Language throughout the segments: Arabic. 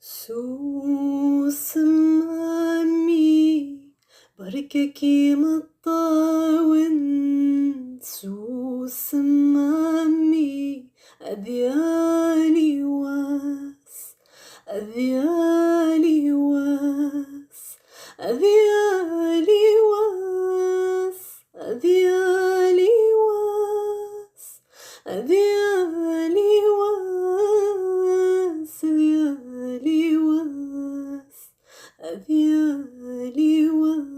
سوسمامي برككي مطاون سوسمامي أذيالي واس أذيالي واس أذيالي واس أذيالي واس أذيالي واس أذيالي واس أذيالي واس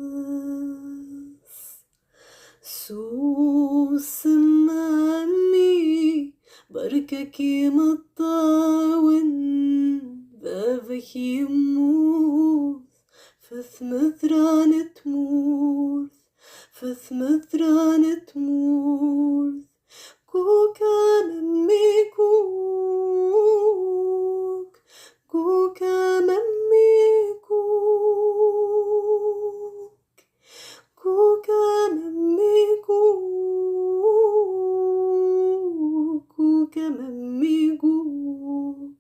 سوسمامي برككي مطاون بابك يموت فثمثران تمورث فثمثران تمورث كوكا ممي كوك كوكا ممي كوك كوكا ممي كوك كوكا ممي كوك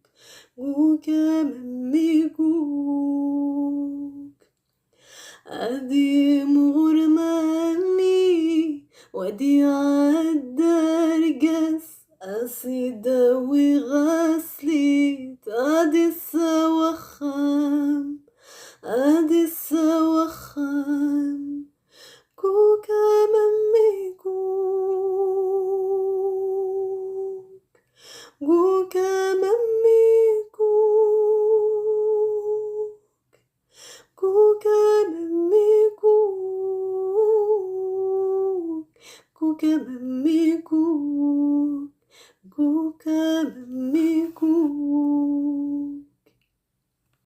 كوكا ممي كوك أدي مغرمامي ودي عالدرقس أصيدوي غسلي أدي السوخام أدي السوخام كوكا ممي كوك كوكا ممي كوك كوكا ممي كوك كوكا ممي كوك كوكا ممي كوك